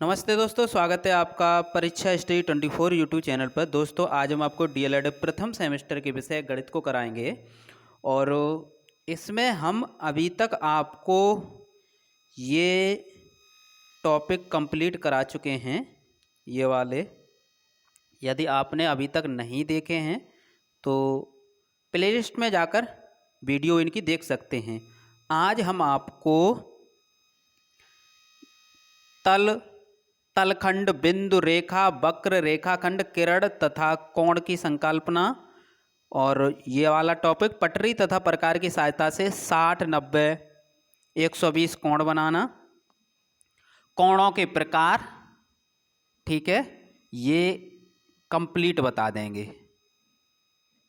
नमस्ते दोस्तों, स्वागत है आपका परीक्षा स्टडी 24 यूट्यूब चैनल पर। दोस्तों आज हम आपको डीएलएड प्रथम सेमेस्टर के विषय गणित को कराएंगे और इसमें हम अभी तक आपको ये टॉपिक कंप्लीट करा चुके हैं। ये वाले यदि आपने अभी तक नहीं देखे हैं तो प्लेलिस्ट में जाकर वीडियो इनकी देख सकते हैं। आज हम आपको तलखंड, बिंदु रेखा, वक्र रेखाखंड, किरण तथा कोण की संकल्पना और ये वाला टॉपिक पटरी तथा प्रकार की सहायता से 60, 90, 120 कोण बनाना, कोणों के प्रकार, ठीक है, ये कंप्लीट बता देंगे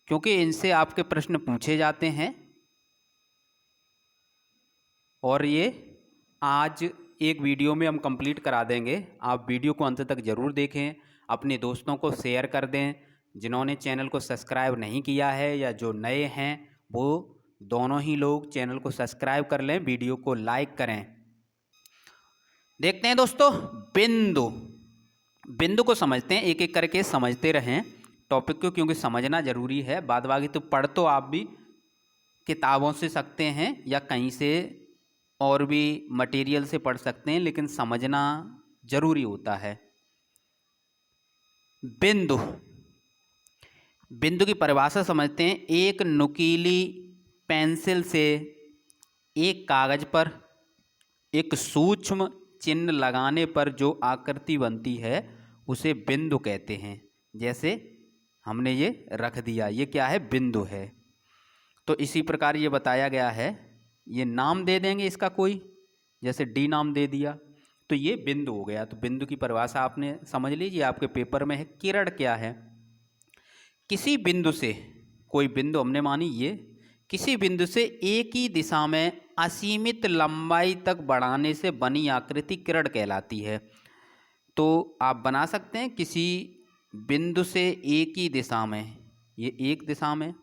क्योंकि इनसे आपके प्रश्न पूछे जाते हैं। और ये आज एक वीडियो में हम कंप्लीट करा देंगे। आप वीडियो को अंत तक ज़रूर देखें, अपने दोस्तों को शेयर कर दें। जिन्होंने चैनल को सब्सक्राइब नहीं किया है या जो नए हैं वो दोनों ही लोग चैनल को सब्सक्राइब कर लें, वीडियो को लाइक करें। देखते हैं दोस्तों, बिंदु को समझते हैं, एक एक करके समझते रहें टॉपिक को, क्योंकि समझना ज़रूरी है। बाद बाकी तो पढ़ तो आप भी किताबों से सकते हैं या कहीं से और भी मटेरियल से पढ़ सकते हैं, लेकिन समझना जरूरी होता है। बिंदु की परिभाषा समझते हैं। एक नुकीली पेंसिल से एक कागज पर एक सूक्ष्म चिन्ह लगाने पर जो आकृति बनती है उसे बिंदु कहते हैं। जैसे हमने ये रख दिया, ये क्या है? बिंदु है। तो इसी प्रकार ये बताया गया है। ये नाम दे देंगे इसका कोई, जैसे डी नाम दे दिया तो ये बिंदु हो गया। तो बिंदु की परिभाषा आपने समझ लीजिए, आपके पेपर में है। किरण क्या है? किसी बिंदु से, कोई बिंदु हमने मानी ये, किसी बिंदु से एक ही दिशा में असीमित लंबाई तक बढ़ाने से बनी आकृति किरण कहलाती है। तो आप बना सकते हैं किसी बिंदु से एक ही दिशा में, ये एक दिशा में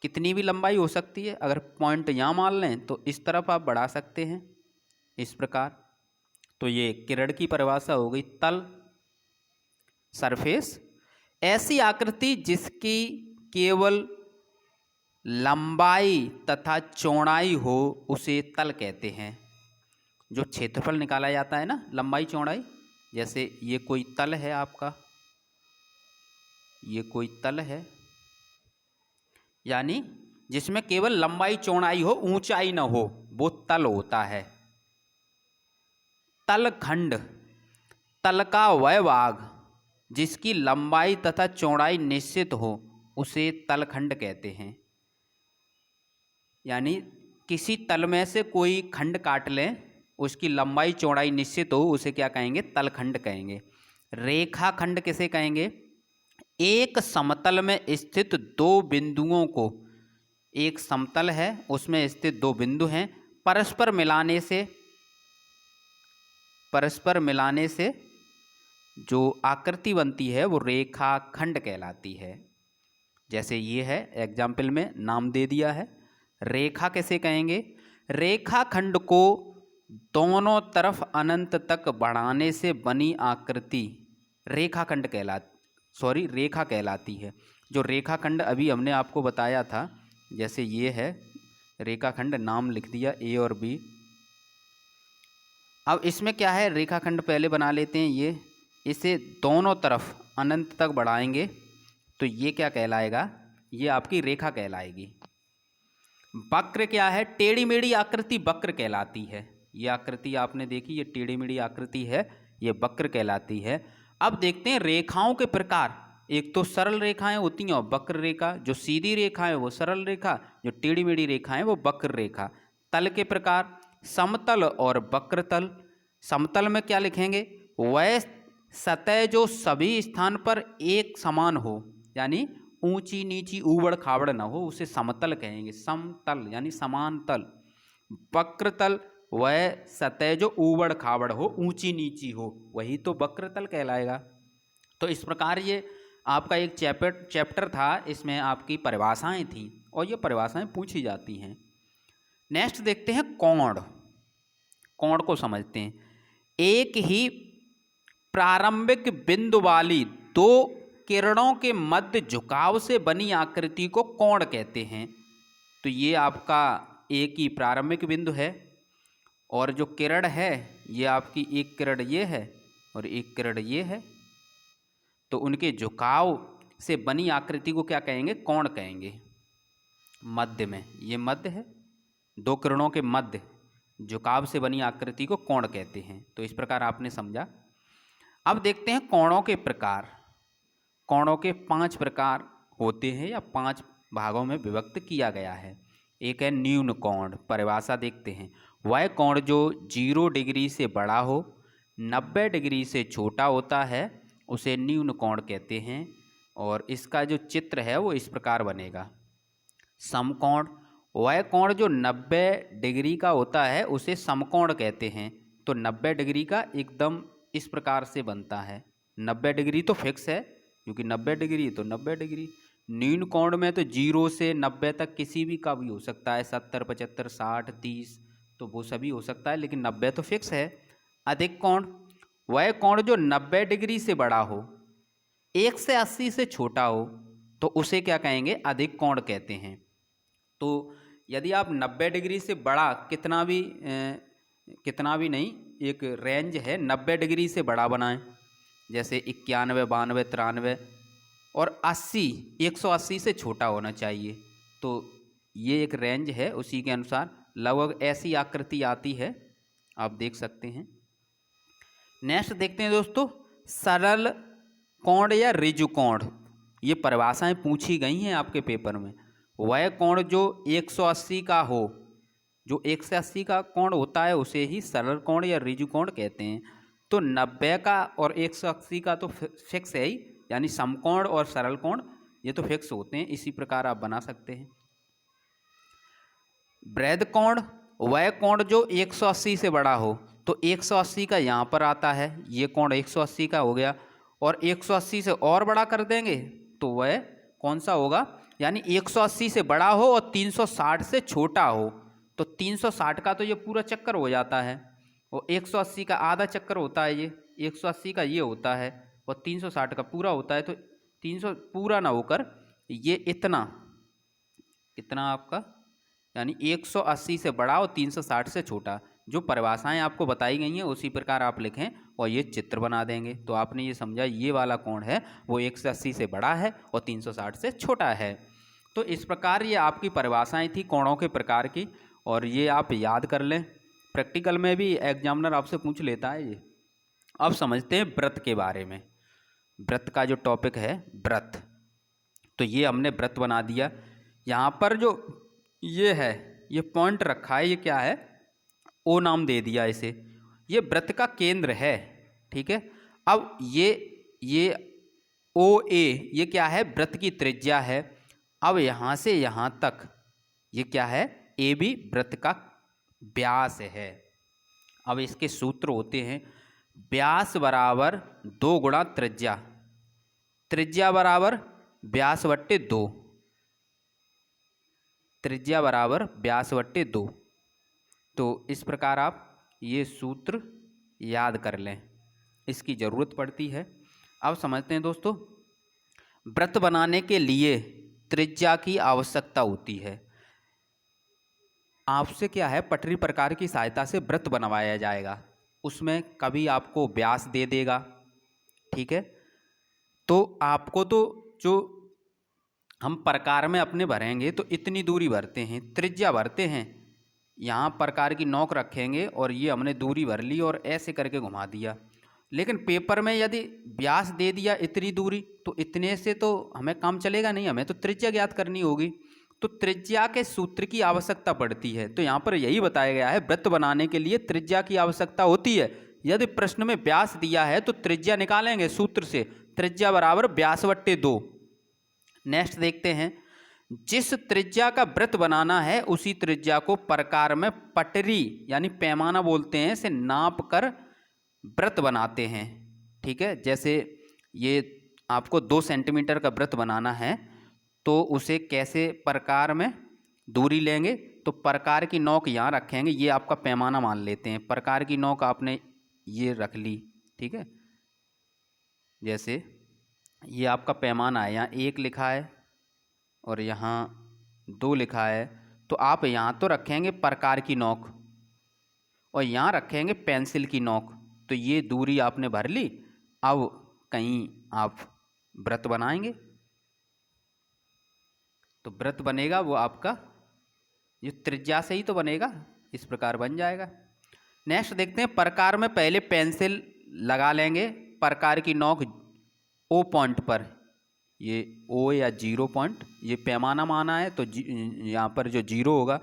कितनी भी लंबाई हो सकती है। अगर पॉइंट यहाँ मान लें तो इस तरफ आप बढ़ा सकते हैं इस प्रकार। तो ये किरण की परिभाषा हो गई। तल, सरफेस, ऐसी आकृति जिसकी केवल लंबाई तथा चौड़ाई हो उसे तल कहते हैं। जो क्षेत्रफल निकाला जाता है ना, लंबाई चौड़ाई, जैसे ये कोई तल है आपका, ये कोई तल है, यानी जिसमें केवल लंबाई चौड़ाई हो, ऊंचाई ना हो, वो तल होता है। तलखंड, तल का वह भाग जिसकी लंबाई तथा चौड़ाई निश्चित हो उसे तलखंड कहते हैं। यानी किसी तल में से कोई खंड काट लें, उसकी लंबाई चौड़ाई निश्चित हो, उसे क्या कहेंगे? तलखंड कहेंगे। रेखाखंड किसे कहेंगे? एक समतल में स्थित दो बिंदुओं को, एक समतल है उसमें स्थित दो बिंदु हैं, परस्पर मिलाने से जो आकृति बनती है वो रेखाखंड कहलाती है। जैसे ये है, एग्जाम्पल में नाम दे दिया है। रेखा कैसे कहेंगे? रेखाखंड को दोनों तरफ अनंत तक बढ़ाने से बनी आकृति रेखा कहलाती है। जो रेखाखंड अभी हमने आपको बताया था, जैसे ये है रेखाखंड, नाम लिख दिया ए और बी। अब इसमें क्या है, रेखाखंड पहले बना लेते हैं। ये, इसे दोनों तरफ अनंत तक बढ़ाएंगे तो ये क्या कहलाएगा? ये आपकी रेखा कहलाएगी। वक्र क्या है? टेढ़ी मेढ़ी आकृति वक्र कहलाती है। ये आकृति आपने देखी, ये टेढ़ी मेढ़ी आकृति है, ये वक्र कहलाती है। अब देखते हैं रेखाओं के प्रकार। एक तो सरल रेखाएं होती हैं और वक्र रेखा। जो सीधी रेखा है वो सरल रेखा, जो टेढ़ी मेढ़ी रेखाएं वो वक्र रेखा। तल के प्रकार, समतल और वक्र तल। समतल में क्या लिखेंगे? वह सतह जो सभी स्थान पर एक समान हो, यानी ऊंची नीची ऊबड़ खाबड़ न हो, उसे समतल कहेंगे। समतल यानी समान तल। वक्र तल, वह सतह जो ऊबड़ खाबड़ हो, ऊंची नीची हो, वही तो वक्र तल कहलाएगा। तो इस प्रकार ये आपका एक चैप्टर था, इसमें आपकी परिभाषाएं थी और ये परिभाषाएं पूछी जाती हैं। नेक्स्ट देखते हैं कोण। कोण को समझते हैं। एक ही प्रारंभिक बिंदु वाली दो किरणों के मध्य झुकाव से बनी आकृति को कोण कहते हैं। तो ये आपका एक ही प्रारंभिक बिंदु है और जो किरण है ये आपकी एक किरण ये है और एक किरण ये है, तो उनके झुकाव से बनी आकृति को क्या कहेंगे? कोण कहेंगे। मध्य में ये मध्य है, दो किरणों के मध्य झुकाव से बनी आकृति को कोण कहते हैं। तो इस प्रकार आपने समझा। अब देखते हैं कोणों के प्रकार। कोणों के 5 प्रकार होते हैं या 5 भागों में विभक्त किया गया है। एक है न्यून कोण। परिभाषा देखते हैं। वह कोण जो 0 डिग्री से बड़ा हो, 90 डिग्री से छोटा होता है, उसे न्यून कोण कहते हैं। और इसका जो चित्र है वो इस प्रकार बनेगा। समकोण, वह कोण जो 90 डिग्री का होता है उसे समकोण कहते हैं। तो 90 डिग्री का एकदम इस प्रकार से बनता है। 90 डिग्री तो फिक्स है, क्योंकि 90 डिग्री तो 90 डिग्री। न्यून कोण में तो 0 से 90 तक किसी भी का भी हो सकता है, 70, 75, 60, 30, तो वो सभी हो सकता है, लेकिन 90 तो फिक्स है। अधिक कोण, वह कोण जो 90 डिग्री से बड़ा हो, 1 से 80 से छोटा हो, तो उसे क्या कहेंगे? अधिक कोण कहते हैं। तो यदि आप 90 डिग्री से बड़ा कितना भी नहीं, एक रेंज है, 90 डिग्री से बड़ा बनाएं, जैसे 91, 92, 93, और 80, 180 से छोटा होना चाहिए। तो ये एक रेंज है, उसी के अनुसार लगभग ऐसी आकृति आती है, आप देख सकते हैं। नेक्स्ट देखते हैं दोस्तों, सरल कोण या ऋजु कोण। ये परिभाषाएं पूछी गई हैं आपके पेपर में। वह कोण जो 180 का हो, जो 180 का कोण होता है उसे ही सरल कोण या ऋजु कोण कहते हैं। तो 90 का और 180 का तो फिक्स है ही, यानी समकोण और सरल कोण ये तो फिक्स होते हैं। इसी प्रकार आप बना सकते हैं। वृहद कोण, वह कोण जो 180 से बड़ा हो, तो 180 का यहाँ पर आता है, ये कोण 180 का हो गया, और 180 से और बड़ा कर देंगे तो वह कौन सा होगा? यानी 180 से बड़ा हो और 360 से छोटा हो, तो 360 का तो ये पूरा चक्कर हो जाता है, और 180 का आधा चक्कर होता है, ये 180 का ये होता है, और 360 का पूरा होता है। तो 300 पूरा ना होकर ये इतना आपका, यानी 180 से बड़ा और 360 से छोटा। जो परिभाषाएं आपको बताई गई हैं उसी प्रकार आप लिखें और ये चित्र बना देंगे। तो आपने ये समझा, ये वाला कोण है वो 180 से बड़ा है और 360 से छोटा है। तो इस प्रकार ये आपकी परिभाषाएं थी कोणों के प्रकार की, और ये आप याद कर लें। प्रैक्टिकल में भी एग्जामिनर आपसे पूछ लेता है ये। अब समझते हैं व्रत के बारे में। व्रत का जो टॉपिक है व्रत, तो ये हमने व्रत बना दिया। यहाँ पर जो ये है, ये पॉइंट रखा है, ये क्या है? ओ नाम दे दिया इसे। ये व्रत का केंद्र है, ठीक है। अब ये ओ ए, ये क्या है? व्रत की त्रिज्या है। अब यहाँ से यहाँ तक ये क्या है? ए बी व्रत का व्यास है। अब इसके सूत्र होते हैं, व्यास बराबर 2 गुणा त्रिज्या, त्रिज्या बराबर व्यास बट्टे 2, त्रिज्या बराबर व्यास बट्टे 2। तो इस प्रकार आप ये सूत्र याद कर लें, इसकी ज़रूरत पड़ती है। अब समझते हैं दोस्तों, व्रत बनाने के लिए त्रिज्या की आवश्यकता होती है। आपसे क्या है, पटरी प्रकार की सहायता से व्रत बनवाया जाएगा, उसमें कभी आपको व्यास दे देगा, ठीक है। तो आपको तो जो हम प्रकार में अपने भरेंगे तो इतनी दूरी भरते हैं, त्रिज्या भरते हैं, यहाँ प्रकार की नोक रखेंगे और ये हमने दूरी भर ली और ऐसे करके घुमा दिया। लेकिन पेपर में यदि व्यास दे दिया इतनी दूरी, तो इतने से तो हमें काम चलेगा नहीं, हमें तो त्रिज्या ज्ञात करनी होगी। तो त्रिज्या के सूत्र की आवश्यकता पड़ती है। तो यहाँ पर यही बताया गया है, व्रत बनाने के लिए त्रिज्या की आवश्यकता होती है। यदि प्रश्न में व्यास दिया है तो त्रिज्या निकालेंगे सूत्र से, त्रिज्या बराबर व्यास बट्टे 2। नेक्स्ट देखते हैं, जिस त्रिज्या का व्रत बनाना है उसी त्रिज्या को प्रकार में पटरी यानी पैमाना बोलते हैं, से नाप कर व्रत बनाते हैं, ठीक है। जैसे ये आपको 2 सेंटीमीटर का व्रत बनाना है, तो उसे कैसे प्रकार में दूरी लेंगे, तो प्रकार की नोक यहाँ रखेंगे, ये आपका पैमाना मान लेते हैं। प्रकार की नोक आपने ये रख ली, ठीक है। जैसे ये आपका पैमाना है, यहाँ 1 लिखा है और यहाँ 2 लिखा है, तो आप यहाँ तो रखेंगे प्रकार की नोक और यहाँ रखेंगे पेंसिल की नोक। तो ये दूरी आपने भर ली। अब कहीं आप वृत्त बनाएंगे तो वृत्त बनेगा वो आपका ये त्रिज्या से ही तो बनेगा, इस प्रकार बन जाएगा। नेक्स्ट देखते हैं, प्रकार में पहले पेंसिल लगा लेंगे प्रकार की नोक ओ पॉइंट पर। ये ओ या 0 पॉइंट, ये पैमाना माना है तो यहाँ पर जो 0 होगा,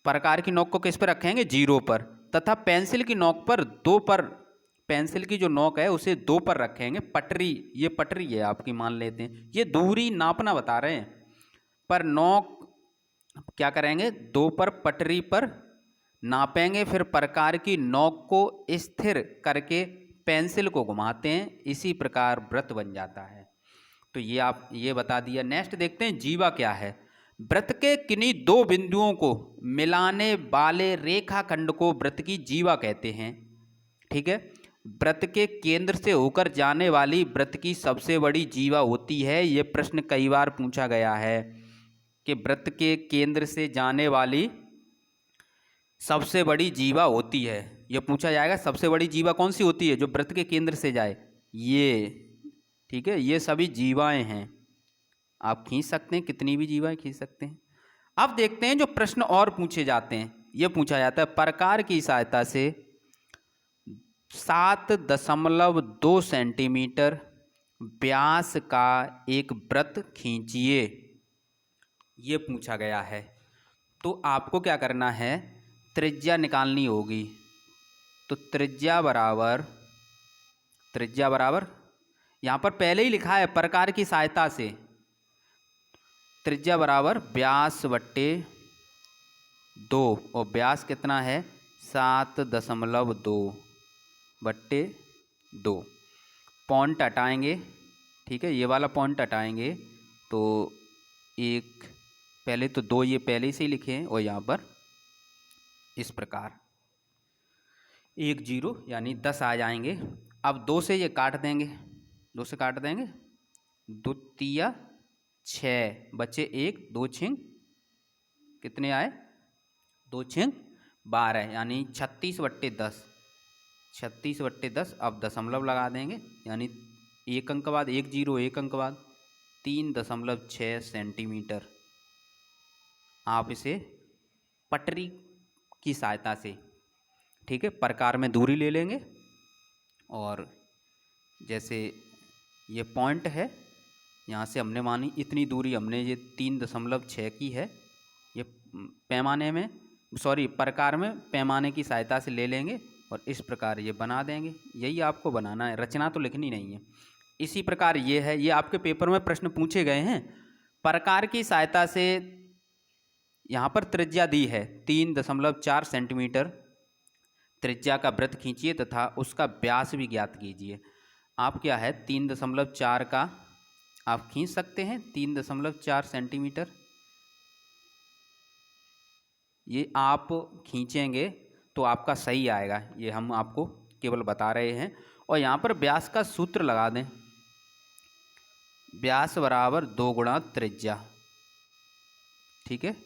प्रकार की नोक को किस पर रखेंगे? 0 पर। तथा पेंसिल की नोक पर 2 पर, पेंसिल की जो नोक है उसे 2 पर रखेंगे। पटरी, ये पटरी है आपकी मान लेते हैं, ये दूरी नापना बता रहे हैं, पर नोक क्या करेंगे? 2 पर पटरी पर नापेंगे, फिर प्रकार की नोक को स्थिर करके पेंसिल को घुमाते हैं, इसी प्रकार वृत्त बन जाता है। तो ये आप ये बता दिया। नेक्स्ट देखते हैं जीवा क्या है। वृत्त के किन्हीं 2 बिंदुओं को मिलाने वाले रेखाखंड को वृत्त की जीवा कहते हैं, ठीक है। वृत्त के केंद्र से होकर जाने वाली वृत्त की सबसे बड़ी जीवा होती है। ये प्रश्न कई बार पूछा गया है कि वृत्त के केंद्र से जाने वाली सबसे बड़ी जीवा होती है, ये पूछा जाएगा सबसे बड़ी जीवा कौन सी होती है जो वृत्त के केंद्र से जाए, ये, ठीक है। ये सभी जीवाएं हैं, आप खींच सकते हैं, कितनी भी जीवाएं खींच सकते हैं। अब देखते हैं जो प्रश्न और पूछे जाते हैं। ये पूछा जाता है प्रकार की सहायता से 7.2 सेंटीमीटर व्यास का एक वृत्त खींचिए, ये पूछा गया है। तो आपको क्या करना है? त्रिज्या निकालनी होगी। तो त्रिज्या बराबर यहाँ पर पहले ही लिखा है प्रकार की सहायता से, त्रिज्या बराबर व्यास बट्टे 2, और व्यास कितना है? 7.2 बट्टे 2। पॉइंट हटाएंगे, ठीक है, ये वाला पॉइंट हटाएंगे तो एक, पहले तो 2 ये पहले से ही लिखे हैं, और यहाँ पर इस प्रकार 1 0 यानी 10 आ जाएंगे। अब 2 से ये काट देंगे, 2 से काट देंगे, 2 तिया 6 बचे 1, 2 छिंग कितने आए? 2 छिंग 12 यानी 36/10, 36/10। अब दशमलव लगा देंगे, यानी 1 अंक बाद 1 0, 1 अंक बाद 3.6 सेंटीमीटर। आप इसे पटरी की सहायता से, ठीक है, प्रकार में दूरी ले लेंगे, और जैसे ये पॉइंट है, यहाँ से हमने मानी इतनी दूरी, हमने ये 3.6 की है, ये पैमाने में, सॉरी प्रकार में पैमाने की सहायता से ले लेंगे और इस प्रकार ये बना देंगे। यही आपको बनाना है, रचना तो लिखनी नहीं है। इसी प्रकार ये है, ये आपके पेपर में प्रश्न पूछे गए हैं। प्रकार की सहायता से यहाँ पर त्रिज्या दी है 3.4 सेंटीमीटर, त्रिज्या का वृत्त खींचिए तथा उसका व्यास भी ज्ञात कीजिए। आप क्या है 3.4 का आप खींच सकते हैं, 3.4 सेंटीमीटर, ये आप खींचेंगे तो आपका सही आएगा, ये हम आपको केवल बता रहे हैं। और यहाँ पर व्यास का सूत्र लगा दें, व्यास बराबर 2 गुणा त्रिज्या, ठीक है।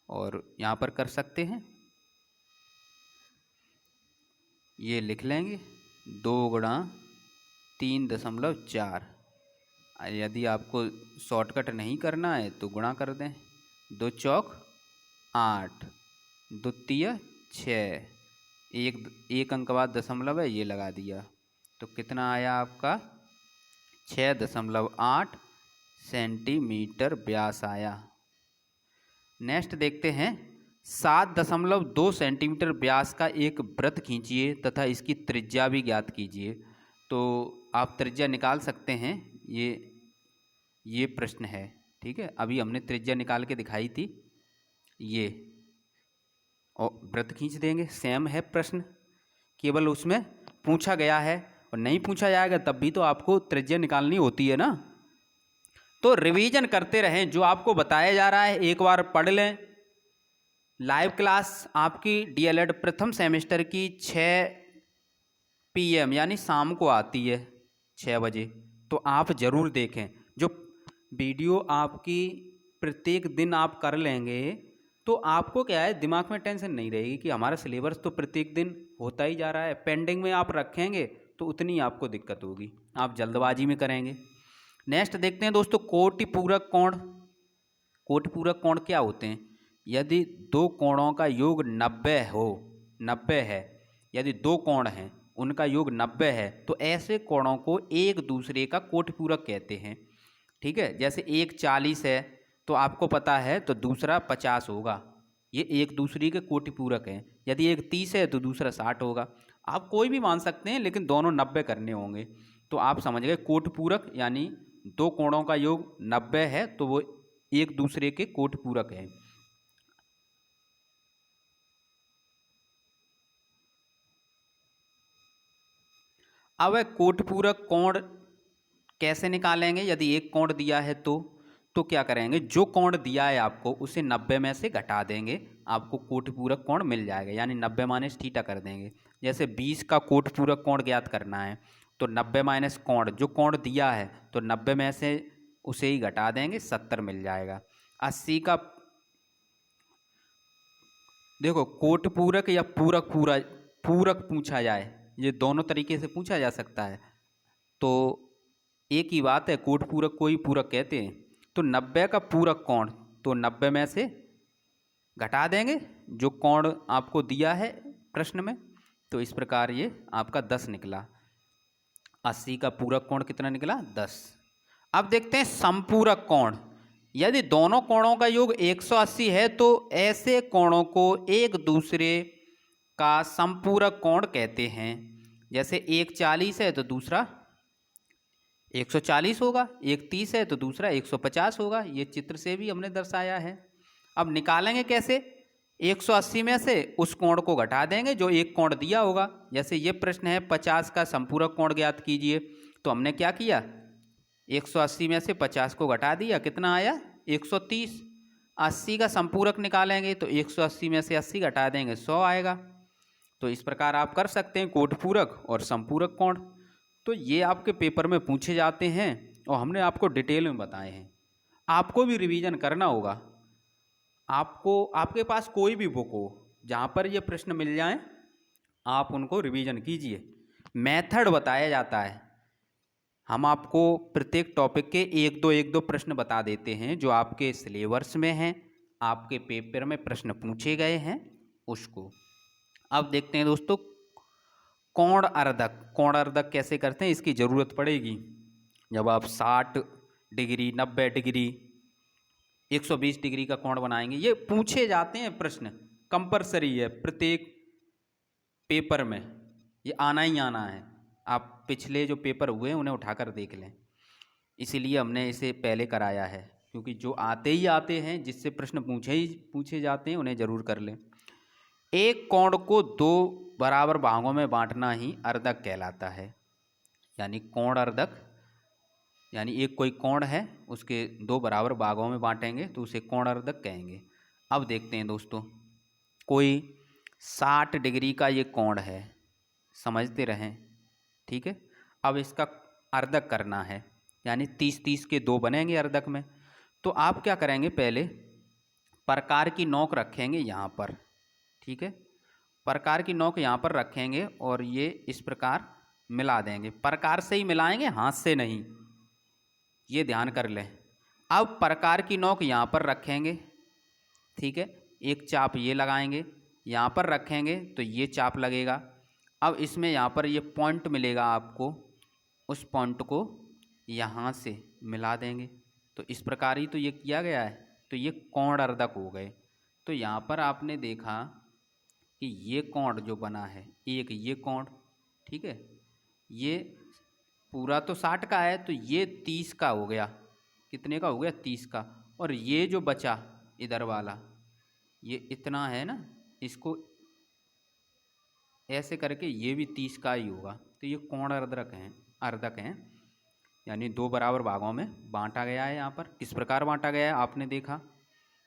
और यहाँ पर कर सकते हैं, ये लिख लेंगे 2 गुणा 3.4। यदि आपको शॉर्टकट नहीं करना है तो गुणा कर दें, 2 चौक 8, 2 तिया 6, 1 अंक बाद दशमलव है, ये लगा दिया, तो कितना आया आपका? 6.8 सेंटीमीटर व्यास आया। नेक्स्ट देखते हैं, 7.2 सेंटीमीटर व्यास का एक वृत्त खींचिए तथा इसकी त्रिज्या भी ज्ञात कीजिए। तो आप त्रिज्या निकाल सकते हैं, ये प्रश्न है, ठीक है। अभी हमने त्रिज्या निकाल के दिखाई थी, ये, और वृत्त खींच देंगे, सेम है प्रश्न, केवल उसमें पूछा गया है, और नहीं पूछा जाएगा तब भी तो आपको त्रिज्या निकालनी होती है ना। तो रिवीजन करते रहें, जो आपको बताया जा रहा है एक बार पढ़ लें, लाइव क्लास आपकी डीएलएड प्रथम सेमेस्टर की 6 PM यानी शाम को आती है 6 बजे। तो आप ज़रूर देखें। जो वीडियो आपकी प्रत्येक दिन आप कर लेंगे तो आपको क्या है, दिमाग में टेंशन नहीं रहेगी कि हमारा सिलेबस तो प्रत्येक दिन होता ही जा रहा है। पेंडिंग में आप रखेंगे तो उतनी आपको दिक्कत होगी, आप जल्दबाजी में करेंगे। नेक्स्ट देखते हैं दोस्तों, कोटि पूरक कोण। कोटि पूरक कोण क्या होते हैं? यदि दो कोणों का योग 90 है, यदि दो कोण हैं उनका योग 90 है तो ऐसे कोणों को एक दूसरे का कोटि पूरक कहते हैं। ठीक है, जैसे एक 40 है तो आपको पता है तो दूसरा 50 होगा, ये एक दूसरे के कोटि पूरक हैं। यदि एक 30 है तो दूसरा 60 होगा। आप कोई भी मान सकते हैं लेकिन दोनों 90 करने होंगे। तो आप समझ गए, कोटि पूरक यानी दो कोणों का योग 90 है तो वो एक दूसरे के कोटि पूरक हैं। अब कोटि पूरक कोण कैसे निकालेंगे? यदि एक कोण दिया है तो क्या करेंगे, जो कोण दिया है आपको उसे 90 में से घटा देंगे, आपको कोटि पूरक कोण मिल जाएगा, यानी 90 माइनस थीटा कर देंगे। जैसे 20 का कोटि पूरक कोण ज्ञात करना है तो 90 माइनस कोण, जो कोण दिया है तो 90 में से उसे ही घटा देंगे, 70 मिल जाएगा। 80 का, देखो कोटि पूरक या पूरक पूछा जाए, ये दोनों तरीके से पूछा जा सकता है। तो एक ही बात है, कोटि पूरक को ही पूरक कहते हैं। तो 90 का पूरक कोण तो 90 में से घटा देंगे जो कोण आपको दिया है प्रश्न में। तो इस प्रकार ये आपका 10 निकला। 80 का पूरक कोण कितना निकला? 10। अब देखते हैं संपूरक कोण। यदि दोनों कोणों का योग 180 है तो ऐसे कोणों को एक दूसरे का संपूरक कोण कहते हैं। जैसे एक 40 है तो दूसरा 140 होगा, एक 30 है तो दूसरा 150 होगा। ये चित्र से भी हमने दर्शाया है। अब निकालेंगे कैसे? 180 में से उस कोण को घटा देंगे जो एक कोण दिया होगा। जैसे ये प्रश्न है 50 का संपूरक कोण ज्ञात कीजिए, तो हमने क्या किया, 180 में से 50 को घटा दिया, कितना आया? 130। 80 का संपूरक निकालेंगे तो 180 में से 80 घटा देंगे, 100 आएगा। तो इस प्रकार आप कर सकते हैं कोटि पूरक और संपूरक कोण। तो ये आपके पेपर में पूछे जाते हैं और हमने आपको डिटेल में बताए हैं। आपको भी रिवीजन करना होगा। आपको, आपके पास कोई भी बुक हो जहाँ पर ये प्रश्न मिल जाएं, आप उनको रिवीजन कीजिए। मेथड बताया जाता है, हम आपको प्रत्येक टॉपिक के एक दो प्रश्न बता देते हैं जो आपके सिलेबस में हैं, आपके पेपर में प्रश्न पूछे गए हैं उसको। अब देखते हैं दोस्तों, कोण अर्धक। कोण अर्धक कैसे करते हैं, इसकी ज़रूरत पड़ेगी जब आप 60 डिग्री, 90 डिग्री, 120 डिग्री का कोण बनाएंगे। ये पूछे जाते हैं प्रश्न, कंपलसरी है प्रत्येक पेपर में, ये आना ही आना है। आप पिछले जो पेपर हुए हैं उन्हें उठाकर देख लें, इसीलिए हमने इसे पहले कराया है, क्योंकि जो आते ही आते हैं, जिससे प्रश्न पूछे जाते हैं उन्हें ज़रूर कर लें। एक कोण को दो बराबर भागों में बांटना ही अर्धक कहलाता है। यानी कोण अर्धक, यानी एक कोई कोण है उसके दो बराबर भागों में बांटेंगे तो उसे कोण अर्धक कहेंगे। अब देखते हैं दोस्तों, कोई 60 डिग्री का ये कोण है, समझते रहें, ठीक है। अब इसका अर्धक करना है, यानी 30-30 के दो बनेंगे अर्धक में। तो आप क्या करेंगे, पहले प्रकार की नोक रखेंगे यहाँ पर, ठीक है। प्रकार की नोक यहाँ पर रखेंगे और ये इस प्रकार मिला देंगे। प्रकार से ही मिलाएंगे, हाथ से नहीं, ये ध्यान कर लें। अब प्रकार की नोक यहाँ पर रखेंगे, ठीक है। एक चाप ये लगाएंगे, यहाँ पर रखेंगे तो ये चाप लगेगा। अब इसमें यहाँ पर ये पॉइंट मिलेगा आपको, उस पॉइंट को यहाँ से मिला देंगे। तो इस प्रकार ही तो ये किया गया है, तो ये कोण अर्धक हो गए। तो यहाँ पर आपने देखा कि ये कोण जो बना है, एक ये कोण, ठीक है, ये पूरा तो 60 का है तो ये 30 का हो गया। कितने का हो गया? 30 का। और ये जो बचा इधर वाला, ये इतना है ना, इसको ऐसे करके ये भी 30 का ही होगा। तो ये कोण अर्धक हैं, यानी दो बराबर भागों में बांटा गया है। यहाँ पर किस प्रकार बांटा गया है आपने देखा।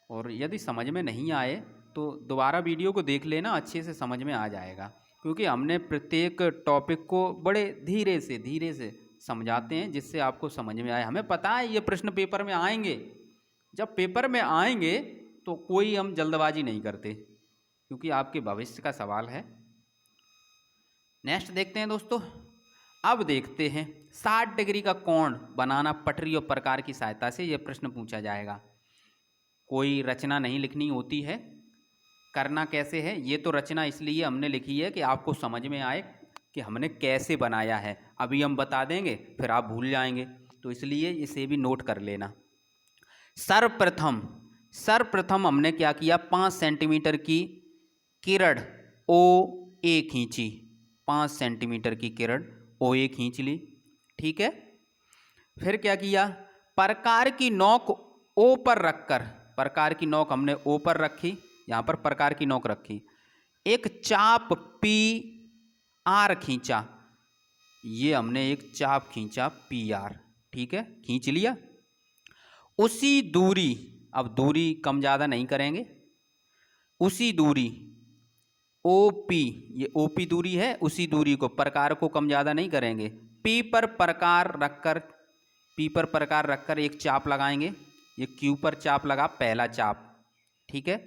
और यदि समझ में नहीं आए तो दोबारा वीडियो को देख लेना, अच्छे से समझ में आ जाएगा, क्योंकि हमने प्रत्येक टॉपिक को बड़े धीरे से समझाते हैं जिससे आपको समझ में आए। हमें पता है ये प्रश्न पेपर में आएंगे, जब पेपर में आएंगे तो कोई हम जल्दबाजी नहीं करते, क्योंकि आपके भविष्य का सवाल है। नेक्स्ट देखते हैं दोस्तों। अब देखते हैं 60 डिग्री का कोण बनाना पटरी और प्रकार की सहायता से, यह प्रश्न पूछा जाएगा। कोई रचना नहीं लिखनी होती है। करना कैसे है, ये तो रचना इसलिए हमने लिखी है कि आपको समझ में आए कि हमने कैसे बनाया है। अभी हम बता देंगे फिर आप भूल जाएंगे, तो इसलिए इसे भी नोट कर लेना। सर्वप्रथम हमने क्या किया, 5 सेंटीमीटर की किरण OA खींची, 5 सेंटीमीटर की किरण OA खींच ली, ठीक है। फिर क्या किया, प्रकार की नोक O पर रखकर, प्रकार की नोक हमने O पर रखी, यहाँ पर प्रकार की नोक रखी, एक चाप PR खींचा, ये हमने एक चाप खींचा PR, ठीक है, खींच लिया। उसी दूरी, अब दूरी कम ज़्यादा नहीं करेंगे, उसी दूरी OP, ये OP दूरी है, उसी दूरी को, प्रकार को कम ज़्यादा नहीं करेंगे, P पर प्रकार रखकर एक चाप लगाएंगे। ये Q पर चाप लगा, पहला चाप, ठीक है।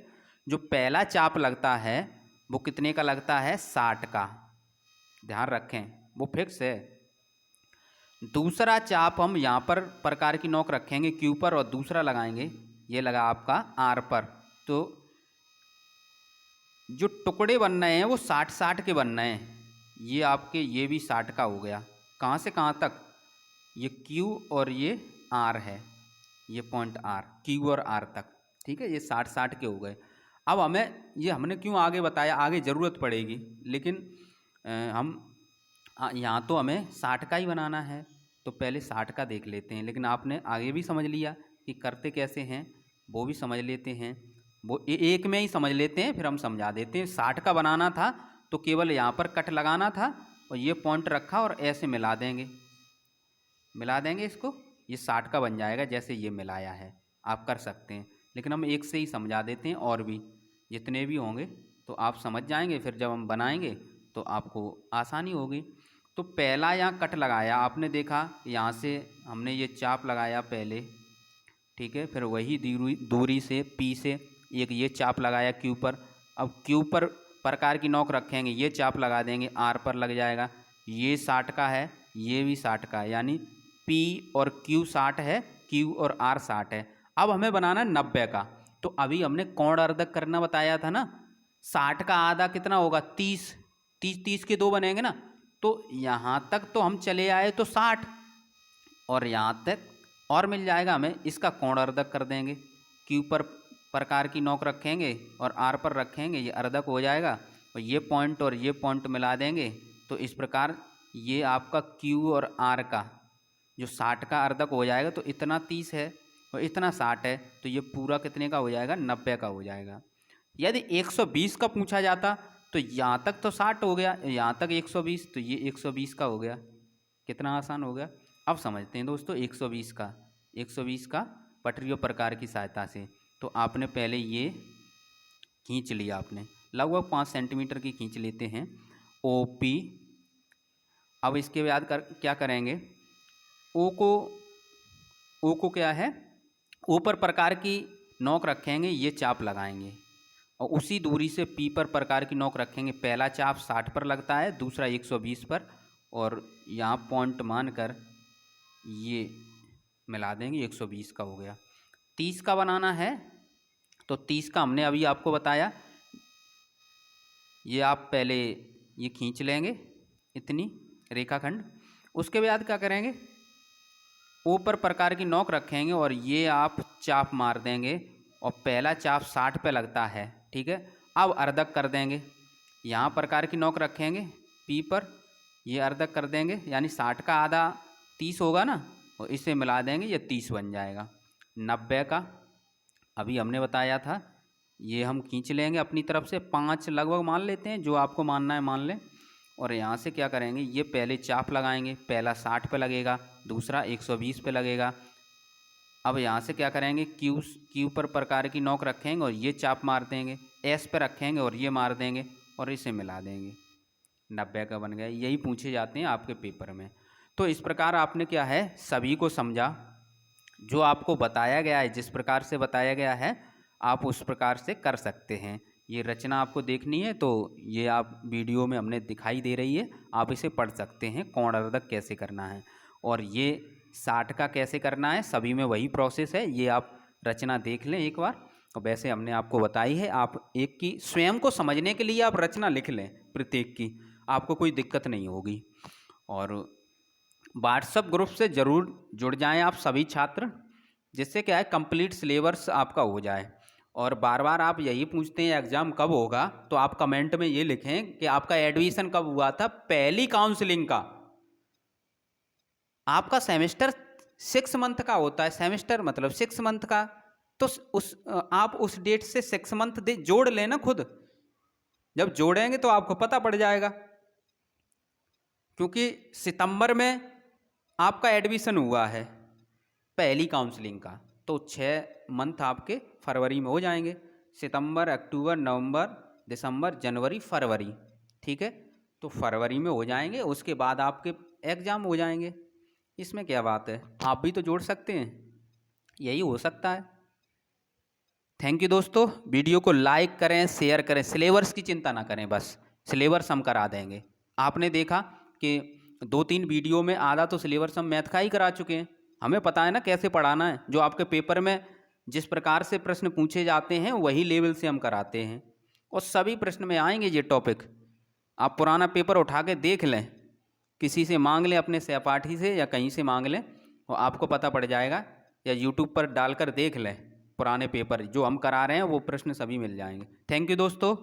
जो पहला चाप लगता है वो कितने का लगता है, 60 का, ध्यान रखें, वो फिक्स है। दूसरा चाप हम यहाँ पर प्रकार की नोक रखेंगे Q पर और दूसरा लगाएंगे, ये लगा आपका R पर। तो जो टुकड़े बन रहे हैं वो 60-60 के बन रहे हैं, ये आपके, ये भी 60 का हो गया। कहाँ से कहाँ तक, ये Q और ये R है, ये पॉइंट R, Q और R तक, ठीक है, ये 60-60 के हो गए। अब हमें, ये हमने क्यों आगे बताया, आगे ज़रूरत पड़ेगी, लेकिन हम यहाँ तो हमें 60 का ही बनाना है, तो पहले 60 का देख लेते हैं। लेकिन आपने आगे भी समझ लिया कि करते कैसे हैं, वो भी समझ लेते हैं, वो एक में ही समझ लेते हैं, फिर हम समझा देते हैं। 60 का बनाना था तो केवल यहाँ पर कट लगाना था और ये पॉइंट रखा और ऐसे मिला देंगे इसको, ये 60 का बन जाएगा, जैसे ये मिलाया है। आप कर सकते हैं, लेकिन हम एक से ही समझा देते हैं, और भी जितने भी होंगे तो आप समझ जाएंगे, फिर जब हम बनाएंगे तो आपको आसानी होगी। तो पहला यहाँ कट लगाया, आपने देखा यहाँ से हमने ये चाप लगाया पहले, ठीक है, फिर वही दूरी से P से एक ये चाप लगाया Q पर। अब Q पर प्रकार की नोक रखेंगे, ये चाप लगा देंगे, R पर लग जाएगा, ये 60 का है, ये भी 60 का है, यानी P और Q 60 है, Q और R 60 है। अब हमें बनाना 90 का, तो अभी हमने कोण अर्धक करना बताया था ना, 60 का आधा कितना होगा, 30 के 2 बनेंगे ना, तो यहाँ तक तो हम चले आए तो 60, और यहाँ तक और मिल जाएगा हमें, इसका कोण अर्धक कर देंगे। Q पर प्रकार की नोक रखेंगे और R पर रखेंगे, ये अर्धक हो जाएगा, और ये पॉइंट मिला देंगे, तो इस प्रकार ये आपका Q और R का जो 60 का अर्धक हो जाएगा, तो इतना 30 है और इतना 60 है, तो ये पूरा कितने का हो जाएगा, 90 का हो जाएगा। यदि 120 का पूछा जाता तो यहाँ तक तो 60 हो गया, यहाँ तक 120, तो ये 120 का हो गया। कितना आसान हो गया। अब समझते हैं दोस्तों 120 का पटरियों प्रकार की सहायता से। तो आपने पहले ये खींच लिया, आपने लगभग 5 सेंटीमीटर की खींच लेते हैं OP। अब इसके बाद क्या करेंगे, O को क्या है, O पर प्रकार की नोक रखेंगे, ये चाप लगाएंगे, और उसी दूरी से P पर प्रकार की नोक रखेंगे। पहला चाप 60 पर लगता है, दूसरा 120 पर, और यहाँ पॉइंट मानकर ये मिला देंगे, 120 का हो गया। 30 का बनाना है तो 30 का हमने अभी आपको बताया, ये आप पहले ये खींच लेंगे इतनी रेखाखंड। उसके बाद क्या करेंगे, O पर प्रकार की नोक रखेंगे और ये आप चाप मार देंगे, और पहला चाप 60 पे लगता है, ठीक है। अब अर्धक कर देंगे, यहाँ प्रकार की नोक रखेंगे P पर, ये अर्धक कर देंगे, यानी 60 का आधा 30 होगा ना, और इसे मिला देंगे, ये 30 बन जाएगा। 90 का अभी हमने बताया था, ये हम खींच लेंगे अपनी तरफ से, 5 लगभग मान लेते हैं, जो आपको मानना है मान लें। और यहाँ से क्या करेंगे, ये पहले चाप लगाएंगे, पहला 60 पे लगेगा, दूसरा 120 पे लगेगा, अब यहाँ से क्या करेंगे, क्यू पर प्रकार की नोक रखेंगे और ये चाप मार देंगे, एस पर रखेंगे और ये मार देंगे और इसे मिला देंगे, 90 का बन गया। यही पूछे जाते हैं आपके पेपर में। तो इस प्रकार आपने क्या है सभी को समझा, जो आपको बताया गया है, जिस प्रकार से बताया गया है आप उस प्रकार से कर सकते हैं। ये रचना आपको देखनी है तो ये आप वीडियो में हमने दिखाई दे रही है, आप इसे पढ़ सकते हैं कोणार्धक कैसे करना है, और ये 60 का कैसे करना है, सभी में वही प्रोसेस है। ये आप रचना देख लें एक बार, और वैसे हमने आपको बताई है। आप एक की स्वयं को समझने के लिए आप रचना लिख लें प्रत्येक की, आपको कोई दिक्कत नहीं होगी। और व्हाट्सएप ग्रुप से ज़रूर जुड़ जाएं आप सभी छात्र, जिससे क्या है कंप्लीट सिलेबस आपका हो जाए। और बार बार आप यही पूछते हैं एग्ज़ाम कब होगा, तो आप कमेंट में ये लिखें कि आपका एडमिशन कब हुआ था। पहली काउंसलिंग का आपका सेमेस्टर 6 मंथ का होता है, सेमेस्टर मतलब 6 मंथ का, तो आप उस डेट से 6 मंथ जोड़ लेना खुद। जब जोड़ेंगे तो आपको पता पड़ जाएगा, क्योंकि सितंबर में आपका एडमिशन हुआ है पहली काउंसलिंग का, तो 6 मंथ आपके फरवरी में हो जाएंगे, सितंबर, अक्टूबर, नवंबर, दिसंबर, जनवरी, फरवरी, ठीक है। तो फरवरी में हो जाएंगे, उसके बाद आपके एग्ज़ाम हो जाएंगे। इसमें क्या बात है, आप भी तो जोड़ सकते हैं, यही हो सकता है। थैंक यू दोस्तों, वीडियो को लाइक करें, शेयर करें, सिलेबस की चिंता ना करें, बस सिलेबस हम करा देंगे। आपने देखा कि 2-3 वीडियो में आधा तो सिलेबस हम मैथ का ही करा चुके हैं। हमें पता है ना कैसे पढ़ाना है, जो आपके पेपर में जिस प्रकार से प्रश्न पूछे जाते हैं वही लेवल से हम कराते हैं, और सभी प्रश्न में आएंगे ये टॉपिक। आप पुराना पेपर उठा के देख लें, किसी से मांग लें, अपने सहपाठी से या कहीं से मांग लें, और आपको पता पड़ जाएगा, या यूट्यूब पर डालकर देख लें पुराने पेपर जो हम करा रहे हैं, वो प्रश्न सभी मिल जाएंगे। थैंक यू दोस्तों।